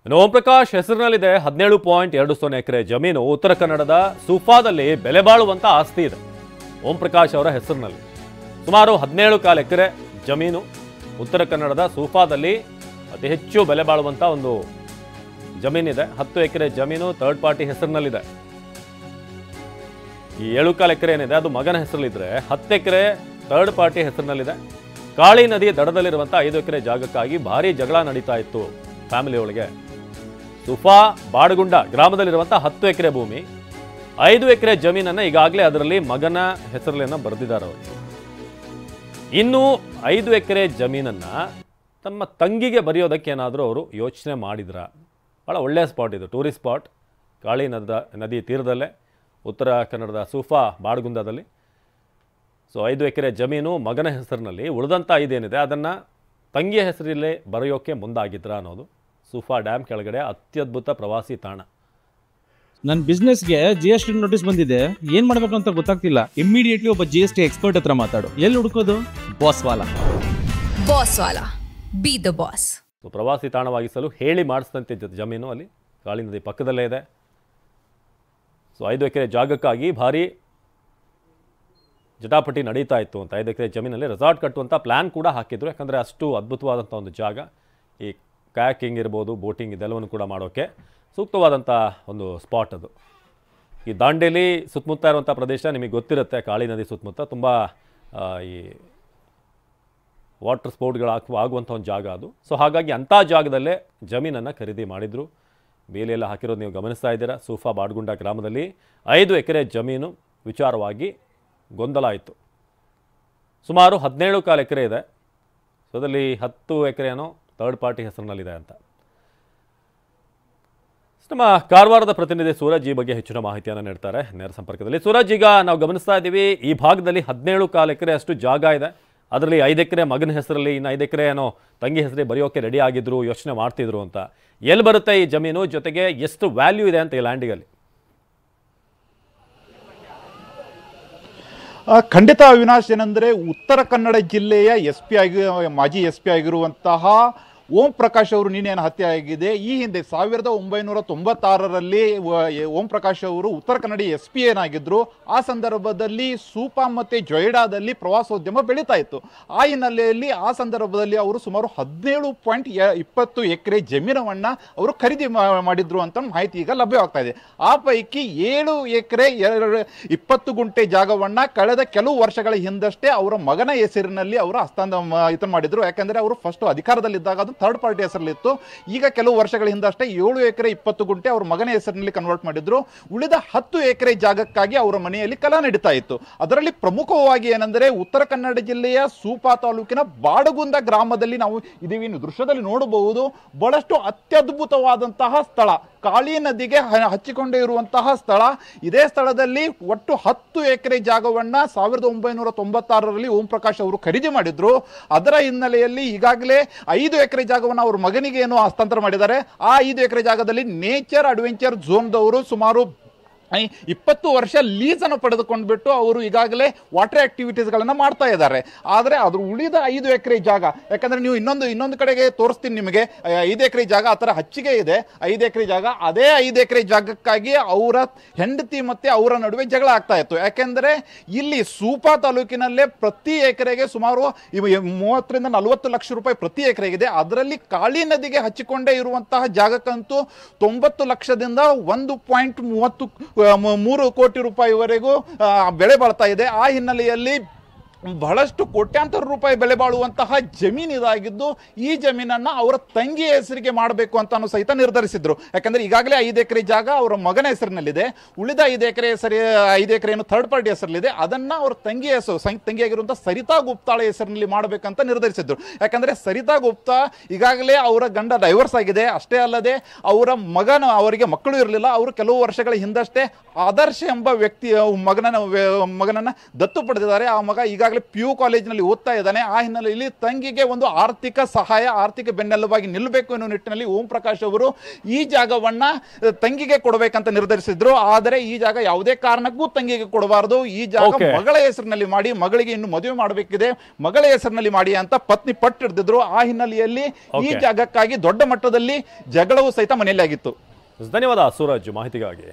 ಇನ್ನು ಓಂ ಪ್ರಕಾಶ್ ಹೆಸರಿನಲ್ಲಿದೆ 17.20 ಎಕರೆ ಜಮೀನು. ಉತ್ತರ ಕನ್ನಡದ ಸೂಫಾದಲ್ಲಿ ಬೆಲೆ ಬಾಳುವಂತ ಆಸ್ತಿ ಇದೆ ಓಂ ಪ್ರಕಾಶ್ ಅವರ ಹೆಸರಿನಲ್ಲಿ. ಸುಮಾರು 17 ಎಕರೆ ಜಮೀನು ಉತ್ತರ ಕನ್ನಡದ ಸೂಫಾದಲ್ಲಿ ಅತಿ ಹೆಚ್ಚು ಬೆಲೆ ಬಾಳುವಂತ ಒಂದು ಜಮೀನಿದೆ. 10 ಎಕರೆ ಜಮೀನು ಥರ್ಡ್ ಪಾರ್ಟಿ ಹೆಸರಿನಲ್ಲಿದೆ. ಈ 7 ಎಕರೆ ಏನಿದೆ ಅದು ಮಗನ ಹೆಸರಲ್ಲಿದ್ರೆ 10 ಎಕರೆ ಥರ್ಡ್ ಪಾರ್ಟಿ ಹೆಸರಿನಲ್ಲಿದೆ. ಕಾಳಿ ನದಿ ದಡದಲ್ಲಿರುವಂಥ 5 ಎಕರೆ ಜಾಗಕ್ಕಾಗಿ ಭಾರಿ ಜಗಳ ನಡೀತಾ ಇತ್ತು ಫ್ಯಾಮಿಲಿ ಒಳಗೆ. ಸುಫಾ ಬಾಡಗುಂಡ ಗ್ರಾಮದಲ್ಲಿರುವಂಥ 10 ಎಕರೆ ಭೂಮಿ, 5 ಎಕರೆ ಜಮೀನನ್ನು ಈಗಾಗಲೇ ಅದರಲ್ಲಿ ಮಗನ ಹೆಸರಲ್ಲಿನ ಬರೆದಿದ್ದಾರೆ ಅವರು. ಇನ್ನು 5 ಎಕರೆ ಜಮೀನನ್ನು ತಮ್ಮ ತಂಗಿಗೆ ಬರೆಯೋದಕ್ಕೆ ಏನಾದರೂ ಅವರು ಯೋಚನೆ ಮಾಡಿದ್ರ? ಭಾಳ ಒಳ್ಳೆಯ ಸ್ಪಾಟ್ ಇದು, ಟೂರಿಸ್ಟ್ ಸ್ಪಾಟ್, ಕಾಳಿ ನದಿ ತೀರದಲ್ಲೇ ಉತ್ತರ ಕನ್ನಡದ ಸೂಫಾ ಬಾಡಗುಂದದಲ್ಲಿ. ಸೊ 5 ಎಕರೆ ಜಮೀನು ಮಗನ ಹೆಸರಿನಲ್ಲಿ, ಉಳಿದಂಥ ಇದೇನಿದೆ ಅದನ್ನು ತಂಗಿಯ ಹೆಸರಲ್ಲೇ ಬರೆಯೋಕ್ಕೆ ಮುಂದಾಗಿದ್ರ ಅನ್ನೋದು. ಸೂಫಾ ಡ್ಯಾಮ್ ಕೆಳಗಡೆ ಅತ್ಯದ್ಭುತ ಪ್ರವಾಸಿ ತಾಣ. ನನ್ನ ಬಿಸ್ನೆಸ್ಗೆ GST ನೋಟಿಸ್ ಬಂದಿದೆ, ಏನ್ ಮಾಡ್ಬೇಕು ಅಂತ ಗೊತ್ತಾಗ್ತಿಲ್ಲ. ಇಮಿಡಿಯೇಟ್ಲಿ ಒಬ್ಬ GST ಎಕ್ಸ್ಪರ್ಟ್ ಹತ್ರ ಮಾತಾಡು. ಎಲ್ಲಿ ಹುಡುಕೋದು? ಬಾಸ್ವಾಲಾ. Be the boss. ಸೊ ಪ್ರವಾಸಿ ತಾಣವಾಗಿಸಲು ಹೇಳಿ ಮಾಡಿಸಿದಂತೆ ಜಮೀನು ಅಲ್ಲಿ ಕಾಳಿ ನದಿ ಪಕ್ಕದಲ್ಲೇ ಇದೆ. ಸೊ 5 ಎಕರೆ ಜಾಗಕ್ಕಾಗಿ ಭಾರಿ ಜಟಾಪಟಿ ನಡೀತಾ ಇತ್ತು ಅಂತ. 5 ಎಕರೆ ಜಮೀನಲ್ಲಿ ರೆಸಾರ್ಟ್ ಕಟ್ಟುವಂಥ ಪ್ಲ್ಯಾನ್ ಕೂಡ ಹಾಕಿದ್ರು. ಯಾಕಂದರೆ ಅಷ್ಟು ಅದ್ಭುತವಾದಂಥ ಒಂದು ಜಾಗ. ಈ ಕಯಾಕಿಂಗ್ ಇರ್ಬೋದು, ಬೋಟಿಂಗ್ ಇದೆಲ್ಲವನ್ನು ಕೂಡ ಮಾಡೋಕ್ಕೆ ಸೂಕ್ತವಾದಂಥ ಒಂದು ಸ್ಪಾಟ್ ಅದು. ಈ ದಾಂಡೇಲಿ ಸುತ್ತಮುತ್ತ ಇರುವಂಥ ಪ್ರದೇಶ ನಿಮಗೆ ಗೊತ್ತಿರುತ್ತೆ. ಕಾಳಿ ನದಿ ಸುತ್ತಮುತ್ತ ತುಂಬ ಈ ವಾಟರ್ ಸ್ಪೋರ್ಟ್ಗಳು ಆಗುವಂಥ ಒಂದು ಜಾಗ ಅದು. ಸೊ ಹಾಗಾಗಿ ಅಂಥ ಜಾಗದಲ್ಲೇ ಜಮೀನನ್ನು ಖರೀದಿ ಮಾಡಿದರು. ಬೇಲಿಯೆಲ್ಲ ಹಾಕಿರೋದು ನೀವು ಗಮನಿಸ್ತಾ ಇದ್ದೀರಾ. ಸೂಫಾ ಬಾಡಗುಂಡ ಗ್ರಾಮದಲ್ಲಿ 5 ಎಕರೆ ಜಮೀನು ವಿಚಾರವಾಗಿ ಗೊಂದಲ ಆಯಿತು. ಸುಮಾರು 17 ಎಕರೆ ಇದೆ. ಸೊ ಅದರಲ್ಲಿ 10 ಎಕರೆನೋ ಥರ್ಡ್ ಪಾರ್ಟಿ ಹೆಸರಿನಲ್ಲಿದೆ ಅಂತ. ನಮ್ಮ ಕಾರವಾರದ ಪ್ರತಿನಿಧಿ ಸೂರಜ್ ಈ ಬಗ್ಗೆ ಹೆಚ್ಚಿನ ಮಾಹಿತಿಯನ್ನು ನೀಡ್ತಾರೆ ನೇರ ಸಂಪರ್ಕದಲ್ಲಿ. ಸೂರಜ್, ಈಗ ನಾವು ಗಮನಿಸ್ತಾ ಇದ್ದೀವಿ ಈ ಭಾಗದಲ್ಲಿ 17 ಎಕರೆ ಅಷ್ಟು ಜಾಗ ಇದೆ. ಅದರಲ್ಲಿ 5 ಎಕರೆ ಮಗನ ಹೆಸರಲ್ಲಿ, ಇನ್ನು 5 ಎಕರೆ ಏನೋ ತಂಗಿ ಹೆಸರಿಗೆ ಬರೆಯೋಕೆ ರೆಡಿ ಆಗಿದ್ರು, ಯೋಚನೆ ಮಾಡ್ತಿದ್ರು ಅಂತ. ಎಲ್ಲಿ ಬರುತ್ತೆ ಈ ಜಮೀನು, ಜೊತೆಗೆ ಎಷ್ಟು ವ್ಯಾಲ್ಯೂ ಇದೆ ಅಂತ ಈ ಲ್ಯಾಂಡಿಗಲ್ಲಿ? ಖಂಡಿತ ಅವಿನಾಶ್, ಏನಂದರೆ ಉತ್ತರ ಕನ್ನಡ ಜಿಲ್ಲೆಯ ಮಾಜಿ ಎಸ್ ಪಿ ಆಗಿರುವಂತಹ ಓಂ ಪ್ರಕಾಶ್ ಅವರು ನೀನೇನು ಹತ್ಯೆ ಆಗಿದೆ. ಈ ಹಿಂದೆ 1996ರಲ್ಲಿ ಓಂ ಪ್ರಕಾಶ್ ಅವರು ಉತ್ತರ ಕನ್ನಡ SP ಏನಾಗಿದ್ರು. ಆ ಸಂದರ್ಭದಲ್ಲಿ ಸೂಪಾ ಮತ್ತು ಜೊಯ್ಡಾದಲ್ಲಿ ಪ್ರವಾಸೋದ್ಯಮ ಬೆಳೀತಾ ಇತ್ತು. ಆ ಹಿನ್ನೆಲೆಯಲ್ಲಿ ಆ ಸಂದರ್ಭದಲ್ಲಿ ಅವರು ಸುಮಾರು 17.20 ಎಕರೆ ಜಮೀನವನ್ನು ಅವರು ಖರೀದಿ ಮಾಡಿದ್ರು ಅಂತ ಮಾಹಿತಿ ಈಗ ಲಭ್ಯವಾಗ್ತಾ ಇದೆ. ಆ ಪೈಕಿ 7 ಎಕರೆ 20 ಗುಂಟೆ ಜಾಗವನ್ನು ಕಳೆದ ಕೆಲವು ವರ್ಷಗಳ ಹಿಂದಷ್ಟೇ ಅವರ ಮಗನ ಹೆಸರಿನಲ್ಲಿ ಅವರು ಇದನ್ನು ಮಾಡಿದ್ರು. ಯಾಕಂದರೆ ಅವರು ಫಸ್ಟ್ ಅಧಿಕಾರದಲ್ಲಿದ್ದಾಗ ಅದು ಥರ್ಡ್ ಪಾರ್ಟಿ ಹೆಸರಲ್ಲಿತ್ತು. ಈಗ ಕೆಲವು ವರ್ಷಗಳ ಹಿಂದಷ್ಟೇ 7 ಎಕರೆ 20 ಗುಂಟೆ ಅವ್ರ ಮಗನ ಹೆಸರಿನಲ್ಲಿ ಕನ್ವರ್ಟ್ ಮಾಡಿದ್ರು. ಉಳಿದ 10 ಎಕರೆ ಜಾಗಕ್ಕಾಗಿ ಅವರ ಮನೆಯಲ್ಲಿ ಕಲಾ ನಡೀತಾ ಇತ್ತು. ಅದರಲ್ಲಿ ಪ್ರಮುಖವಾಗಿ ಏನಂದರೆ ಉತ್ತರ ಕನ್ನಡ ಜಿಲ್ಲೆಯ ಸೂಪಾ ತಾಲೂಕಿನ ಬಾಡಗುಂದ ಗ್ರಾಮದಲ್ಲಿ ನಾವು ಇದೀವಿ. ದೃಶ್ಯದಲ್ಲಿ ನೋಡಬಹುದು, ಬಹಳಷ್ಟು ಅತ್ಯದ್ಭುತವಾದಂತಹ ಸ್ಥಳ, ಕಾಳಿ ನದಿಗೆ ಹಚ್ಚಿಕೊಂಡೇ ಇರುವಂತಹ ಸ್ಥಳ. ಇದೇ ಸ್ಥಳದಲ್ಲಿ ಒಟ್ಟು 10 ಎಕರೆ ಜಾಗವನ್ನ 1996ರಲ್ಲಿ ಓಂ ಪ್ರಕಾಶ್ ಅವರು ಖರೀದಿ ಮಾಡಿದ್ರು. ಅದರ ಹಿನ್ನೆಲೆಯಲ್ಲಿ ಈಗಾಗಲೇ 5 ಎಕರೆ ಜಾಗವನ್ನು ಅವ್ರ ಮಗನಿಗೆ ಏನು ಹಸ್ತಾಂತರ ಮಾಡಿದ್ದಾರೆ. ಆ 5 ಎಕರೆ ಜಾಗದಲ್ಲಿ ನೇಚರ್ ಅಡ್ವೆಂಚರ್ ಝೋನ್ದವರು ಸುಮಾರು 20 ವರ್ಷ ಲೀಸನ್ನು ಪಡೆದುಕೊಂಡ್ಬಿಟ್ಟು ಅವರು ಈಗಾಗಲೇ ವಾಟರ್ ಆಕ್ಟಿವಿಟೀಸ್ಗಳನ್ನು ಮಾಡ್ತಾ ಇದ್ದಾರೆ. ಆದರೆ ಅದ್ರ ಉಳಿದ 5 ಎಕರೆ ಜಾಗ, ಯಾಕಂದ್ರೆ ನೀವು ಇನ್ನೊಂದು ಕಡೆಗೆ ತೋರಿಸ್ತೀನಿ ನಿಮಗೆ. 5 ಎಕರೆ ಜಾಗ ಆ ಥರ ಹಚ್ಚಿಗೆ ಇದೆ. 5 ಎಕರೆ ಜಾಗ, ಅದೇ 5 ಎಕರೆ ಜಾಗಕ್ಕಾಗಿ ಅವರ ಹೆಂಡತಿ ಮತ್ತೆ ಅವರ ನಡುವೆ ಜಗಳ ಆಗ್ತಾ ಇತ್ತು. ಯಾಕೆಂದ್ರೆ ಇಲ್ಲಿ ಸೂಪಾ ತಾಲೂಕಿನಲ್ಲೇ ಪ್ರತಿ ಎಕರೆಗೆ ಸುಮಾರು 30ರಿಂದ 40 ಲಕ್ಷ ರೂಪಾಯಿ ಪ್ರತಿ ಎಕರೆಗಿದೆ. ಅದರಲ್ಲಿ ಕಾಳಿ ನದಿಗೆ ಹಚ್ಚಿಕೊಂಡೇ ಇರುವಂತಹ ಜಾಗಕ್ಕಂತೂ 90 ಲಕ್ಷದಿಂದ 1.3 ಕೋಟಿ ರೂಪಾಯಿವರೆಗೂ ಬೆಲೆ ಬಾಳ್ತಾ ಇದೆ. ಆ ಹಿನ್ನೆಲೆಯಲ್ಲಿ ಬಹಳಷ್ಟು ಕೋಟ್ಯಾಂತರ ರೂಪಾಯಿ ಬೆಲೆ ಬಾಳುವಂತಹ ಜಮೀನು ಇದಾಗಿದ್ದು, ಈ ಜಮೀನನ್ನು ಅವರ ತಂಗಿಯ ಹೆಸರಿಗೆ ಮಾಡಬೇಕು ಅಂತ ಸಹಿತ ನಿರ್ಧರಿಸಿದ್ರು. ಯಾಕಂದ್ರೆ ಈಗಾಗಲೇ 5 ಎಕರೆ ಜಾಗ ಅವರ ಮಗನ ಹೆಸರಿನಲ್ಲಿದೆ. ಉಳಿದ 5 ಎಕರೆ ಏನು ಥರ್ಡ್ ಪಾರ್ಟಿ ಹೆಸರಲ್ಲಿದೆ, ಅದನ್ನ ಅವರ ತಂಗಿಯಾಗಿರುವಂತಹ ಸರಿತಾ ಗುಪ್ತಾಳ ಹೆಸರಿನಲ್ಲಿ ಮಾಡಬೇಕಂತ ನಿರ್ಧರಿಸಿದ್ರು. ಯಾಕಂದ್ರೆ ಸರಿತಾ ಗುಪ್ತಾ ಈಗಾಗಲೇ ಅವರ ಗಂಡ ಡೈವರ್ಸ್ ಆಗಿದೆ. ಅಷ್ಟೇ ಅಲ್ಲದೆ ಅವರಿಗೆ ಮಕ್ಕಳು ಇರಲಿಲ್ಲ. ಅವರು ಕೆಲವು ವರ್ಷಗಳ ಹಿಂದಷ್ಟೇ ಆದರ್ಶ ಎಂಬ ವ್ಯಕ್ತಿ ಮಗನನ್ನ ದತ್ತು ಪಡೆದಿದ್ದಾರೆ. ಆ ಮಗ ಈಗಾಗಲೇ ಈಗಾಗಲೇ PU ಕಾಲೇಜಿನಲ್ಲಿ ಓದ್ತಾ ಇದ್ದಾನೆ. ಆ ಹಿನ್ನೆಲೆಯಲ್ಲಿ ತಂಗಿಗೆ ಒಂದು ಆರ್ಥಿಕ ಸಹಾಯ, ಆರ್ಥಿಕ ಬೆನ್ನೆಲುಬಾಗಿ ನಿಲ್ಲಬೇಕು ಎನ್ನುವ ನಿಟ್ಟಿನಲ್ಲಿ ಓಂ ಪ್ರಕಾಶ್ ಅವರು ಈ ಜಾಗವನ್ನ ತಂಗಿಗೆ ಕೊಡಬೇಕಂತ ನಿರ್ಧರಿಸಿದ್ರು. ಆದರೆ ಈ ಜಾಗ ಯಾವುದೇ ಕಾರಣಕ್ಕೂ ತಂಗಿಗೆ ಕೊಡಬಾರದು, ಈ ಜಾಗ ಮಗಳ ಹೆಸರಿನಲ್ಲಿ ಮಾಡಿ, ಮಗಳಿಗೆ ಇನ್ನು ಮದುವೆ ಮಾಡಬೇಕಿದೆ, ಮಗಳ ಹೆಸರಿನಲ್ಲಿ ಮಾಡಿ ಅಂತ ಪತ್ನಿ ಪಟ್ಟು ಹಿಡಿದಿದ್ರು. ಆ ಹಿನ್ನೆಲೆಯಲ್ಲಿ ಈ ಜಾಗಕ್ಕಾಗಿ ದೊಡ್ಡ ಮಟ್ಟದಲ್ಲಿ ಜಗಳವೂ ಸಹಿತ ಮನೆಯಲ್ಲಿ ಆಗಿತ್ತು. ಧನ್ಯವಾದ ಸೂರಜ್ ಮಾಹಿತಿಗಾಗಿ.